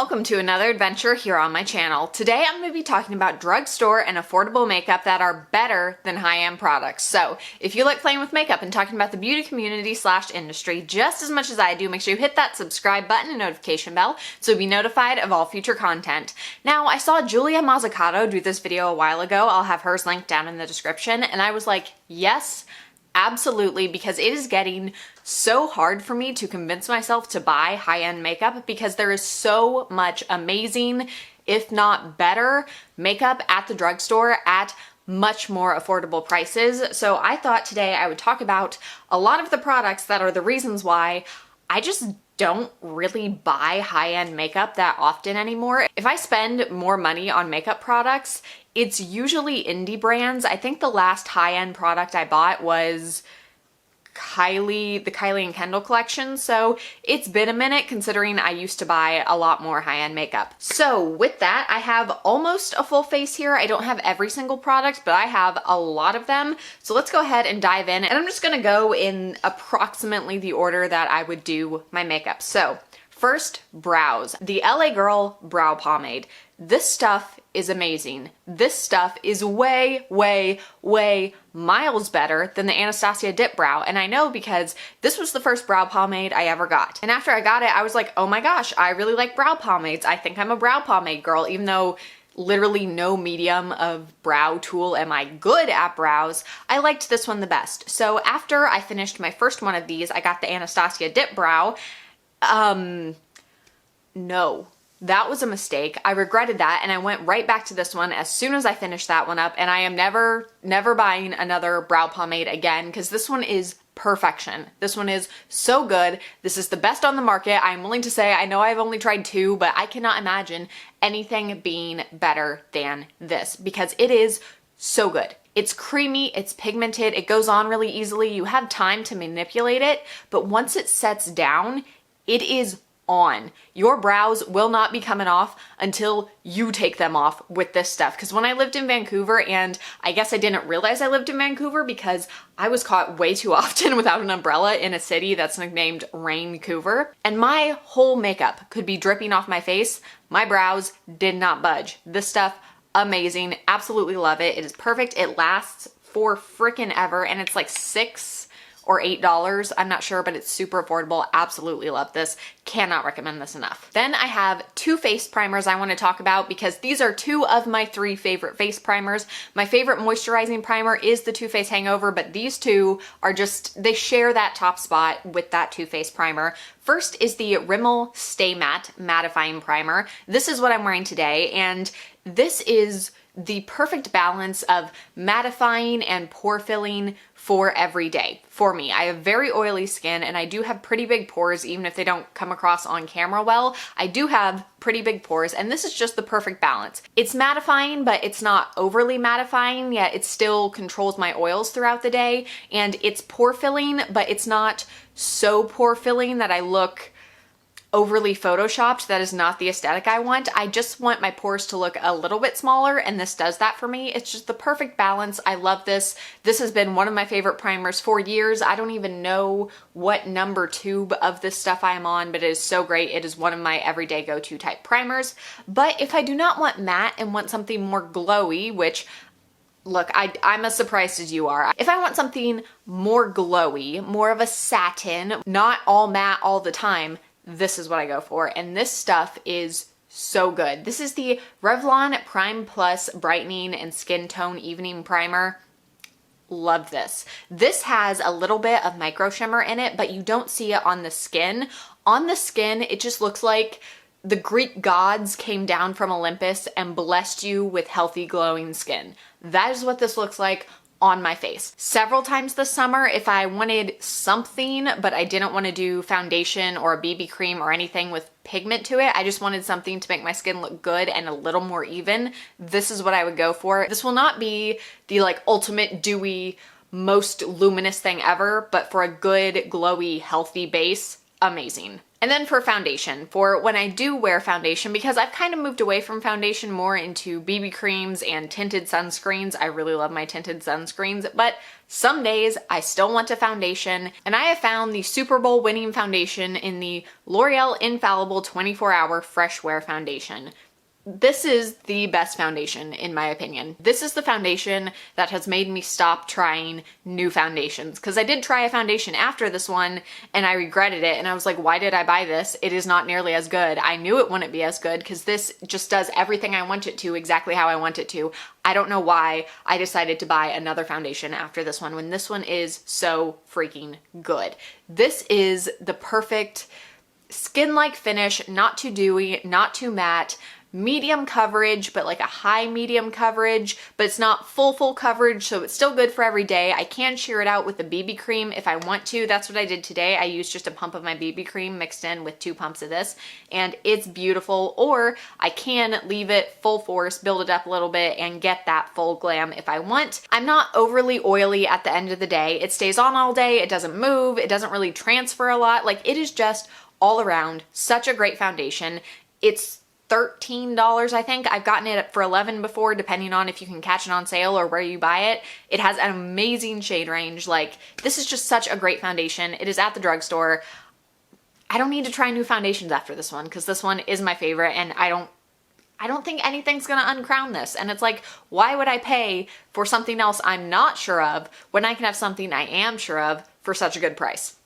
welcome to another adventure here on my channel. Today I'm going to be talking about drugstore and affordable makeup that are better than high-end products. So if you like playing with makeup and talking about the beauty community / industry just as much as I do, make sure you hit that subscribe button and notification bell so you'll be notified of all future content. Now, I saw Julia Mazzucato do this video a while ago. I'll have hers linked down in the description, and I was like, yes, absolutely, because it is getting so hard for me to convince myself to buy high-end makeup because there is so much amazing, if not better, makeup at the drugstore at much more affordable prices. So I thought today I would talk about a lot of the products that are the reasons why I just don't really buy high-end makeup that often anymore. If I spend more money on makeup products, it's usually indie brands. I think the last high-end product I bought was the Kylie and Kendall collection, so it's been a minute considering I used to buy a lot more high-end makeup. So with that, I have almost a full face here. I don't have every single product, but I have a lot of them. So let's go ahead and dive in, and I'm just gonna go in approximately the order that I would do my makeup. So first, brows. The LA Girl Brow Pomade. This stuff is amazing. This stuff is way, way, way miles better than the Anastasia Dipbrow. And I know because this was the first brow pomade I ever got. And after I got it, I was like, oh my gosh, I really like brow pomades. I think I'm a brow pomade girl, even though literally no medium of brow tool am I good at brows. I liked this one the best. So after I finished my first one of these, I got the Anastasia Dipbrow. No. That was a mistake. I regretted that, and I went right back to this one as soon as I finished that one up, and I am never buying another brow pomade again because this one is perfection. This one is so good. This is the best on the market. I'm willing to say, I know I've only tried two, but I cannot imagine anything being better than this because it is so good. It's creamy, it's pigmented, it goes on really easily. You have time to manipulate it, but once it sets down, it is on. Your brows will not be coming off until you take them off with this stuff. Because when I lived in Vancouver, and I guess I didn't realize I lived in Vancouver because I was caught way too often without an umbrella in a city that's nicknamed Raincouver, and my whole makeup could be dripping off my face, my brows did not budge. This stuff, amazing. Absolutely love it. It is perfect. It lasts for frickin' ever, and it's like $6 or $8. I'm not sure, but it's super affordable. Absolutely love this. Cannot recommend this enough. Then I have two face primers I want to talk about because these are two of my three favorite face primers. My favorite moisturizing primer is the Too Faced Hangover, but these two are just, they share that top spot with that Too Faced primer. First is the Rimmel Stay Matte Mattifying Primer. This is what I'm wearing today, and this is the perfect balance of mattifying and pore filling for every day for me. I have very oily skin and I do have pretty big pores, even if they don't come across on camera well. I do have pretty big pores, and this is just the perfect balance. It's mattifying, but it's not overly mattifying, yet it still controls my oils throughout the day, and it's pore filling, but it's not so pore filling that I look overly photoshopped. That is not the aesthetic I want. I just want my pores to look a little bit smaller, and this does that for me. It's just the perfect balance. I love this. This has been one of my favorite primers for years. I don't even know what number tube of this stuff I am on, but it is so great. It is one of my everyday go-to type primers. But if I do not want matte and want something more glowy, which look, I'm as surprised as you are. If I want something more glowy, more of a satin, not all matte all the time, this is what I go for, and this stuff is so good. This is the Revlon Prime Plus Brightening and Skin Tone Evening Primer. Love this. This has a little bit of micro shimmer in it, but you don't see it on the skin. On the skin, it just looks like the Greek gods came down from Olympus and blessed you with healthy, glowing skin. That is what this looks like on my face. Several times this summer, if I wanted something, but I didn't want to do foundation or a BB cream or anything with pigment to it, I just wanted something to make my skin look good and a little more even, this is what I would go for. This will not be the like ultimate dewy, most luminous thing ever, but for a good, glowy, healthy base, amazing. And then for foundation, for when I do wear foundation, because I've kind of moved away from foundation more into BB creams and tinted sunscreens. I really love my tinted sunscreens, but some days I still want a foundation, and I have found the Super Bowl winning foundation in the L'Oreal Infallible 24-Hour Freshwear Foundation. This is the best foundation in my opinion. This is the foundation that has made me stop trying new foundations, because I did try a foundation after this one and I regretted it, and I was like, why did I buy this? It is not nearly as good. I knew it wouldn't be as good because this just does everything I want it to exactly how I want it to. I don't know why I decided to buy another foundation after this one when this one is so freaking good. This is the perfect skin-like finish, not too dewy, not too matte, medium coverage, but like a high medium coverage, but it's not full coverage, so it's still good for every day. I can sheer it out with a BB cream if I want to. That's what I did today. I used just a pump of my BB cream mixed in with 2 pumps of this, and it's beautiful. Or I can leave it full force, build it up a little bit, and get that full glam if I want. I'm not overly oily at the end of the day. It stays on all day, it doesn't move, it doesn't really transfer a lot. Like, it is just all around such a great foundation. It's $13, I think. I've gotten it for $11 before, depending on if you can catch it on sale or where you buy it. It has an amazing shade range. Like, this is just such a great foundation. It is at the drugstore. I don't need to try new foundations after this one because this one is my favorite, and I don't think anything's gonna uncrown this. And it's like, why would I pay for something else I'm not sure of when I can have something I am sure of for such a good price?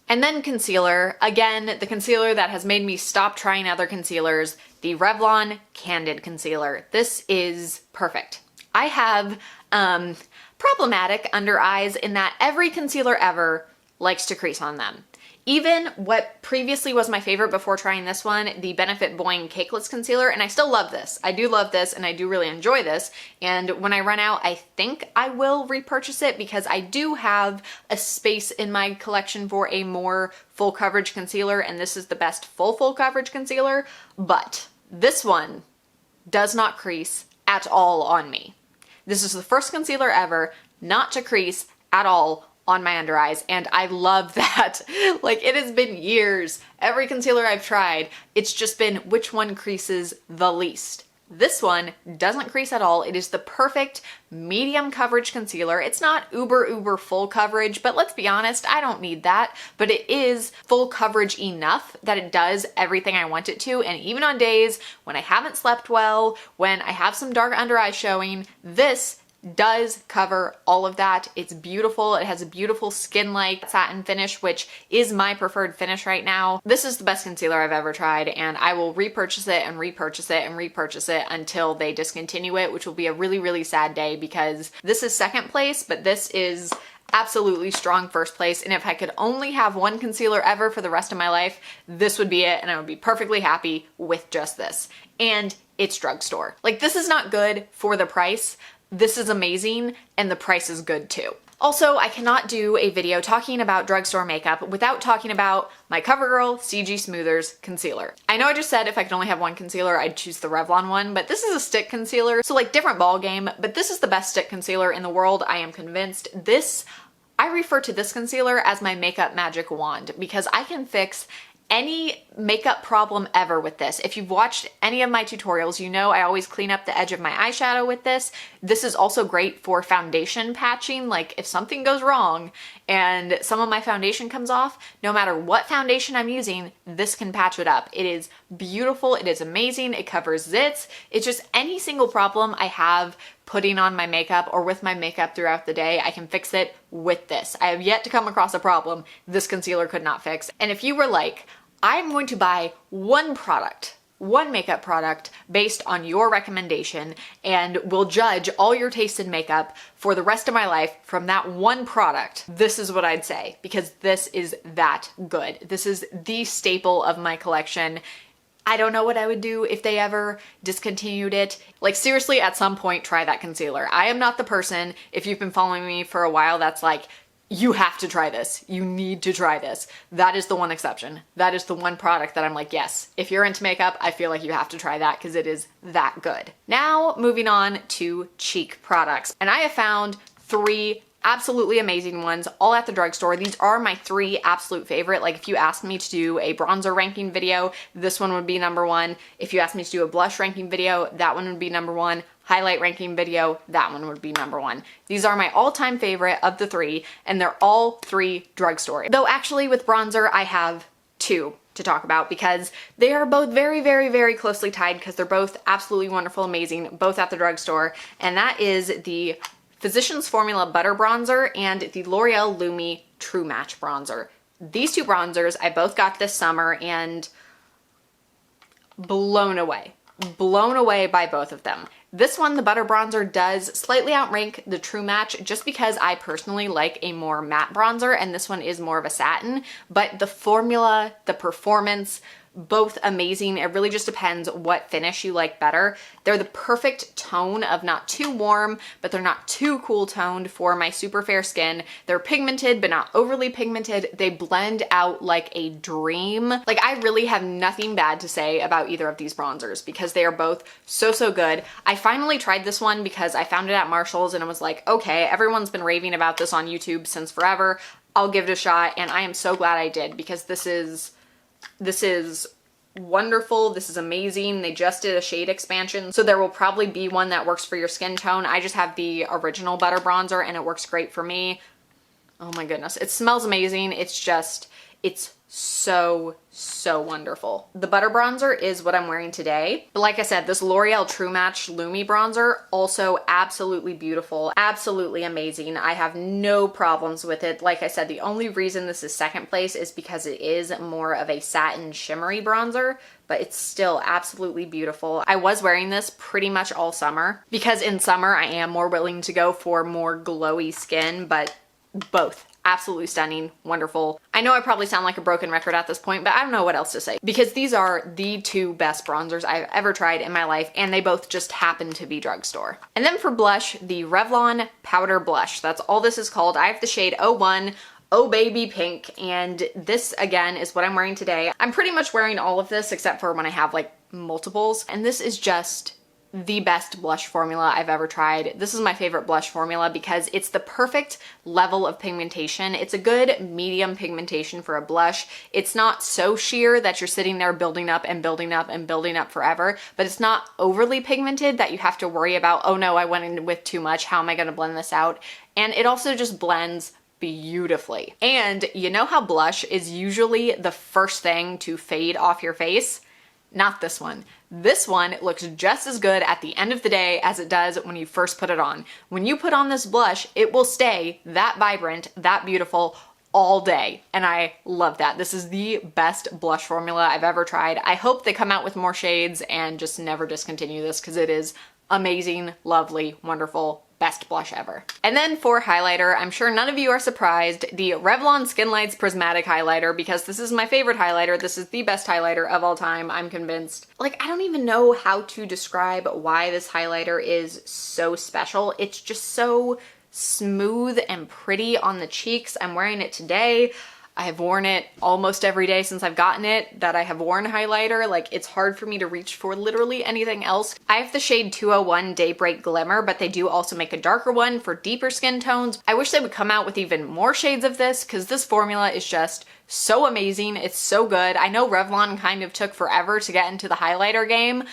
And then concealer, again, the concealer that has made me stop trying other concealers, the Revlon Candid concealer. This is perfect. I have problematic under eyes in that every concealer ever likes to crease on them. Even what previously was my favorite before trying this one, the Benefit Boing Cakeless Concealer, and I still love this. I do love this, and I do really enjoy this, and when I run out, I think I will repurchase it because I do have a space in my collection for a more full coverage concealer, and this is the best full coverage concealer, but this one does not crease at all on me. This is the first concealer ever not to crease at all on my under eyes, and I love that. Like, it has been years. Every concealer I've tried, it's just been which one creases the least. This one doesn't crease at all. It is the perfect medium coverage concealer. It's not uber full coverage, but let's be honest, I don't need that. But it is full coverage enough that it does everything I want it to. And even on days when I haven't slept well, when I have some dark under eye showing, this does cover all of that. It's beautiful. It has a beautiful skin-like satin finish, which is my preferred finish right now. This is the best concealer I've ever tried, and I will repurchase it and repurchase it and repurchase it until they discontinue it, which will be a really sad day because this is second place, but this is absolutely strong first place. And if I could only have one concealer ever for the rest of my life, this would be it, and I would be perfectly happy with just this. And it's drugstore. Like, this is not good for the price. This is amazing, and the price is good too. Also, I cannot do a video talking about drugstore makeup without talking about my CoverGirl CG Smoothers concealer. I know I just said if I could only have one concealer, I'd choose the Revlon one, but this is a stick concealer, so like different ball game, but this is the best stick concealer in the world, I am convinced. I refer to this concealer as my makeup magic wand because I can fix any makeup problem ever with this. If you've watched any of my tutorials, you know I always clean up the edge of my eyeshadow with this. This is also great for foundation patching. Like, if something goes wrong and some of my foundation comes off, no matter what foundation I'm using, this can patch it up. It is beautiful. It is amazing. It covers zits. It's just any single problem I have putting on my makeup or with my makeup throughout the day, I can fix it with this. I have yet to come across a problem this concealer could not fix. And if you were like, I'm going to buy one product, one makeup product based on your recommendation, and will judge all your taste in makeup for the rest of my life from that one product, this is what I'd say, because this is that good. This is the staple of my collection. I don't know what I would do if they ever discontinued it. Like, seriously, at some point, try that concealer. I am not the person, if you've been following me for a while, that's like, you have to try this. You need to try this. That is the one exception. That is the one product that I'm like, yes, if you're into makeup, I feel like you have to try that because it is that good. Now, moving on to cheek products. And I have found 3 absolutely amazing ones, all at the drugstore. These are my 3 absolute favorite. Like if you asked me to do a bronzer ranking video, this one would be number 1. If you asked me to do a blush ranking video, that one would be number 1. Highlight ranking video, that one would be number 1. These are my all-time favorite of the 3, and they're all 3 drugstore. Though actually with bronzer, I have 2 to talk about because they are both very, very, very closely tied because they're both absolutely wonderful, amazing, both at the drugstore. And that is the Physicians Formula Butter Bronzer and the L'Oreal Lumi True Match Bronzer. These 2 bronzers I both got this summer and blown away by both of them. This one, the Butter Bronzer, does slightly outrank the True Match just because I personally like a more matte bronzer, and this one is more of a satin, but the formula, the performance, both amazing. It really just depends what finish you like better. They're the perfect tone of not too warm, but they're not too cool toned for my super fair skin. They're pigmented, but not overly pigmented. They blend out like a dream. Like I really have nothing bad to say about either of these bronzers because they are both so, so good. I finally tried this one because I found it at Marshall's and I was like, okay, everyone's been raving about this on YouTube since forever. I'll give it a shot, and I am so glad I did because this is wonderful. This is amazing. They just did a shade expansion, so there will probably be one that works for your skin tone. I just have the original Butter Bronzer and it works great for me. Oh my goodness. It smells amazing. It's so, so wonderful. The Butter Bronzer is what I'm wearing today. But like I said, this L'Oreal True Match Lumi Bronzer, also absolutely beautiful, absolutely amazing. I have no problems with it. Like I said, the only reason this is second place is because it is more of a satin shimmery bronzer, but it's still absolutely beautiful. I was wearing this pretty much all summer because in summer I am more willing to go for more glowy skin, but both absolutely stunning, wonderful. I know I probably sound like a broken record at this point, but I don't know what else to say because these are the 2 best bronzers I've ever tried in my life, and they both just happen to be drugstore. And then for blush, the Revlon Powder Blush. That's all this is called. I have the shade 01 Oh Baby Pink, and this again is what I'm wearing today. I'm pretty much wearing all of this except for when I have like multiples, and this is just the best blush formula I've ever tried. This is my favorite blush formula because it's the perfect level of pigmentation. It's a good medium pigmentation for a blush. It's not so sheer that you're sitting there building up and building up and building up forever, but it's not overly pigmented that you have to worry about, oh no, I went in with too much. How am I going to blend this out? And it also just blends beautifully. And you know how blush is usually the first thing to fade off your face? Not this one. This one looks just as good at the end of the day as it does when you first put it on. When you put on this blush, it will stay that vibrant, that beautiful all day. And I love that. This is the best blush formula I've ever tried. I hope they come out with more shades and just never discontinue this because it is amazing, lovely, wonderful, best blush ever. And then for highlighter, I'm sure none of you are surprised, the Revlon SkinLights Prismatic highlighter, because this is my favorite highlighter. This is the best highlighter of all time, I'm convinced. Like, I don't even know how to describe why this highlighter is so special. It's just so smooth and pretty on the cheeks. I'm wearing it today. I have worn it almost every day since I've gotten it that I have worn highlighter. Like, it's hard for me to reach for literally anything else. I have the shade 201 Daybreak Glimmer, but they do also make a darker one for deeper skin tones. I wish they would come out with even more shades of this because this formula is just so amazing. It's so good. I know Revlon kind of took forever to get into the highlighter game,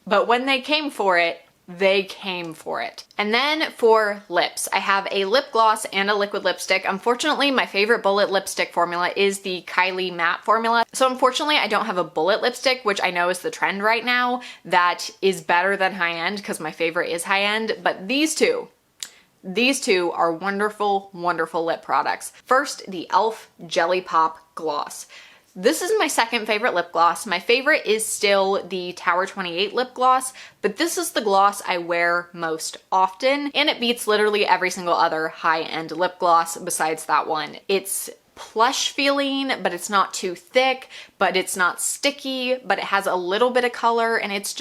but when they came for it, they came for it. And then for lips, I have a lip gloss and a liquid lipstick. Unfortunately, my favorite bullet lipstick formula is the Kylie matte formula. So unfortunately, I don't have a bullet lipstick, which I know is the trend right now, that is better than high-end because my favorite is high-end. But these two are wonderful, wonderful lip products. First, the E.L.F. Jelly Pop Gloss. This is my second favorite lip gloss. My favorite is still the Tower 28 lip gloss, but this is the gloss I wear most often, and it beats literally every single other high-end lip gloss besides that one. It's plush feeling, but it's not too thick, but it's not sticky, but it has a little bit of color, and it's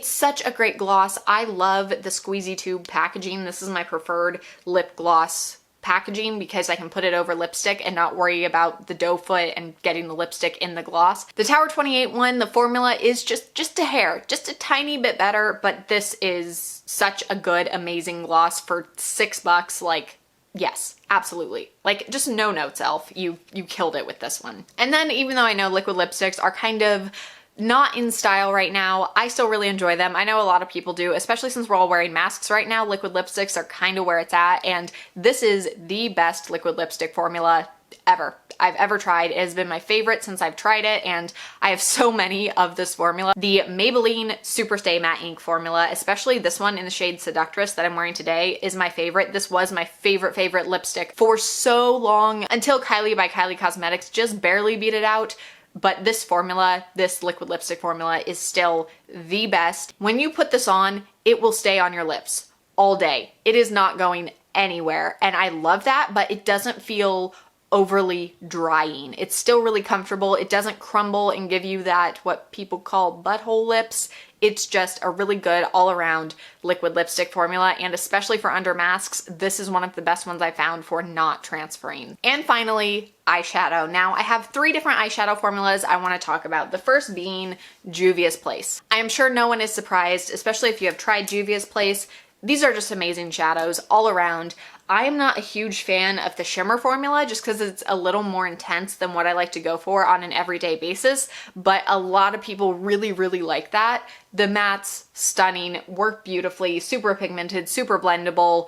such a great gloss. I love the squeezy tube packaging. This is my preferred lip gloss packaging because I can put it over lipstick and not worry about the doe foot and getting the lipstick in the gloss. The Tower 28 one, the formula is just a hair, just a tiny bit better, but this is such a good, amazing gloss for $6. Like, Yes, absolutely. Like, just no notes, e.l.f. You killed it with this one. And then even though I know liquid lipsticks are kind of not in style right now, I still really enjoy them. I know a lot of people do, especially since we're all wearing masks right now. Liquid lipsticks are kind of where it's at, and this is the best liquid lipstick formula ever I've ever tried. It has been my favorite since I've tried it, and I have so many of this formula. The Maybelline SuperStay Matte Ink formula, especially this one in the shade Seductress that I'm wearing today, is my favorite. This was my favorite lipstick for so long until Kylie by Kylie Cosmetics just barely beat it out. But this formula, this liquid lipstick formula, is still the best. When you put this on, it will stay on your lips all day. It is not going anywhere, and I love that, but it doesn't feel overly drying. It's still really comfortable. It doesn't crumble and give you that, what people call butthole lips. It's just a really good all-around liquid lipstick formula, and especially for under masks, this is one of the best ones I found for not transferring. And finally, eyeshadow. Now, I have 3 different eyeshadow formulas I want to talk about. The first being Juvia's Place. I am sure no one is surprised, especially if you have tried Juvia's Place. These are just amazing shadows all around. I am not a huge fan of the shimmer formula just because it's a little more intense than what I like to go for on an everyday basis, but a lot of people really like that. The mattes, stunning, work beautifully, super pigmented, super blendable.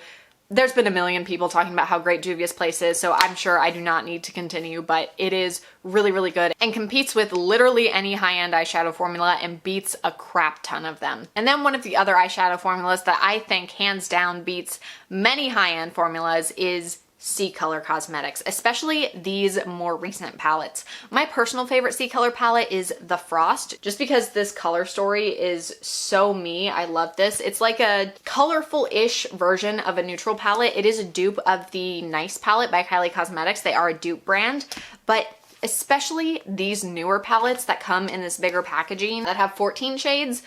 There's been a million people talking about how great Juvia's Place is, so I'm sure I do not need to continue, but it is really good and competes with literally any high-end eyeshadow formula and beats a crap ton of them. And then one of the other eyeshadow formulas that I think hands down beats many high-end formulas is Ccolor Cosmetics, especially these more recent palettes. My personal favorite Ccolor palette is the Frost, just because this color story is so me. I love this. It's like a colorful-ish version of a neutral palette. It is a dupe of the Nice palette by Kylie Cosmetics. They are a dupe brand, but especially these newer palettes that come in this bigger packaging that have 14 shades,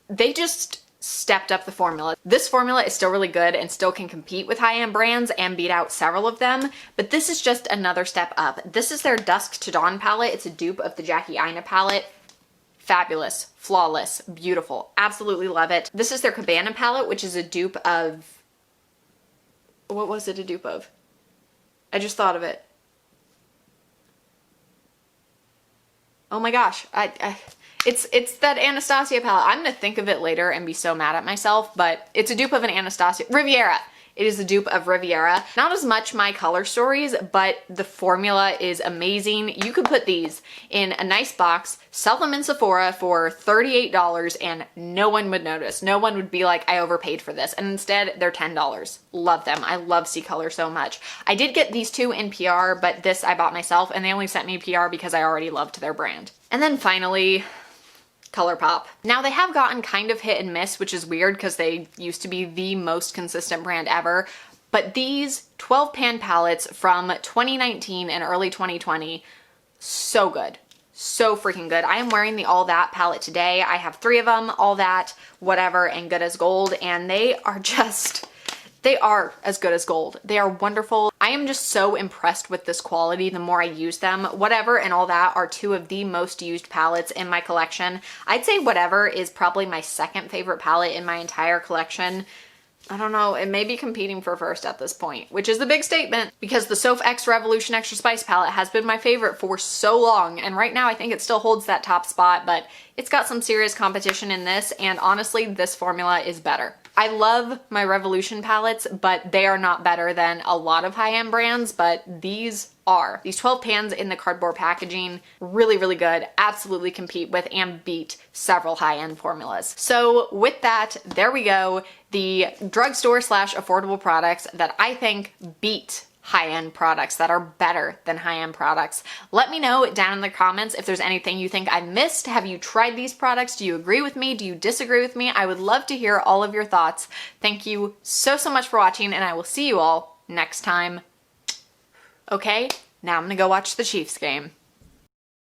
they just stepped up the formula. This formula is still really good and still can compete with high-end brands and beat out several of them, but this is just another step up. This is their Dusk to Dawn palette. It's a dupe of the Jackie Aina palette. Fabulous, flawless, beautiful. Absolutely love it. This is their Cabana palette, which is a dupe of... What was it a dupe of? I just thought of it. Oh my gosh, it's that Anastasia palette. I'm gonna think of it later and be so mad at myself, but it's a dupe of an Anastasia, Riviera. It is a dupe of Riviera. Not as much my color stories, but the formula is amazing. You could put these in a nice box, sell them in Sephora for $38, and no one would notice. No one would be like, I overpaid for this. And instead, they're $10. Love them. I love Ccolor so much. I did get these 2 in PR, but this I bought myself, and they only sent me PR because I already loved their brand. And then finally, ColourPop. Now, they have gotten kind of hit and miss, which is weird because they used to be the most consistent brand ever, but these 12 pan palettes from 2019 and early 2020, so good. So freaking good. I am wearing the All That palette today. I have 3 of them, All That, Whatever, and Good as Gold, and they are just... They are as good as gold. They are wonderful. I am just so impressed with this quality the more I use them. Whatever and All That are 2 of the most used palettes in my collection. I'd say Whatever is probably my 2nd favorite palette in my entire collection. I don't know, it may be competing for first at this point, which is a big statement because the Soph X Revolution Extra Spice palette has been my favorite for so long, and right now I think it still holds that top spot, but it's got some serious competition in this, and honestly, this formula is better. I love my Revolution palettes, but they are not better than a lot of high-end brands, but these are. These 12 pans in the cardboard packaging, really good, absolutely compete with and beat several high-end formulas. So with that, there we go. The drugstore / affordable products that I think beat high-end products that are better than high-end products. Let me know down in the comments if there's anything you think I missed. Have you tried these products? Do you agree with me? Do you disagree with me? I would love to hear all of your thoughts. Thank you so much for watching, and I will see you all next time. Okay, now I'm gonna go watch the Chiefs game.